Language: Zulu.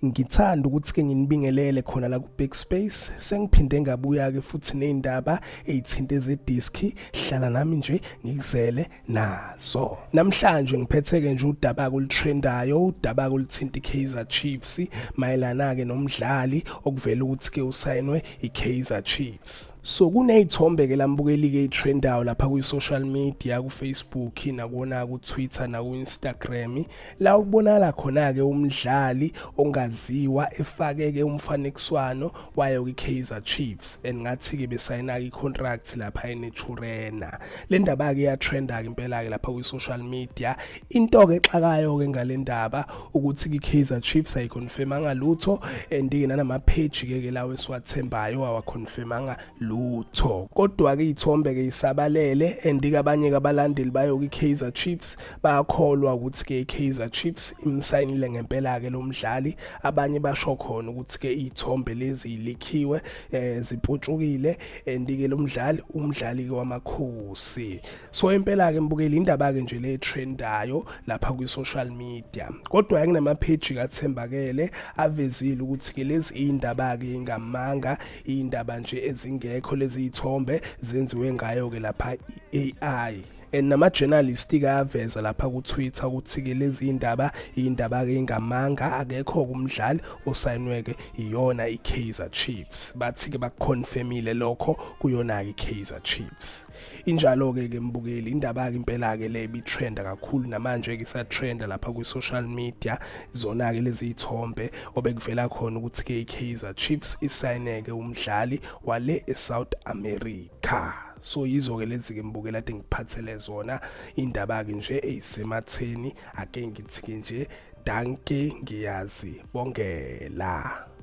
ngithanda ukuthi ke nginibingelele khona la ku Big Space. Sengiphinde ngabuya ke futhi nezindaba ezithinta ezedisk. Hlala nami nje ngikuzele nazo. Namhlanje ngiphethe ke nje udaba olutrendayo, udaba oluthinta iKaizer Chiefs mayelana ke nomdlali okuvela ukuthi ke usayinwe iKaizer Chiefs. So kunezithombe ke lambukeli ke itrendayo lapha ku social media ku Facebook nakona ku Twitter na ku Instagram la ukubonala khona ke umdlali ongaziwa efake ke umfanekiswano wayo iKaizer Chiefs engathi ke besayina icontract lapha eNechurena. Le ndaba ke ya trenda ke impela ke lapha ku social media. Into ke exakayo ke ngalendaba ukuthi iKaizer Chiefs ayiconfirmanga lutho and ke nama page ke lawe siwathembayo awaconfirmanga lutho. Kodwa ke izithombe ke isabalele and ke abanye ke abalandeli bayo iKaizer Chiefs bayakholwa ukuthi ke iKaizer Chiefs imsayinile ngempela ke lo mdlali. Abanye basho khona ukuthi ke izithombe lezi ilikhiwe ziputshukile and ke lo umdlali ke wamakhosi. So impela ke mbukeli indaba ke nje le trendayo lapha ku social media. Kodwa akunama page kathembakele avezile ukuthi ke lezi indaba ke ngamanga indaba nje ezingekho lezi izithombe zenziwe ngayo ke lapha AI. And nama journalist ke aveza lapha ku Twitter ukuthi ke lezi indaba ke ngamanga akekho kumdlali osayinwe ke iyona iKaizer Chiefs. Bathi ke bakonfirmile lokho kuyona iKaizer Chiefs. Injalo ke mbukeli indaba ke impela ke le bitrenda kakhulu namanje ke isatrenda lapha ku social media zona ke lezi izithombe obekuvela khona ukuthi ke iKaizer Chiefs isayineke umdlali wale eSouth America. So yizo ke lezi ke mbukela ade ngiphathele zona indaba ke nje ezisematheni ake ngithi ke nje danke ngiyazi bongela.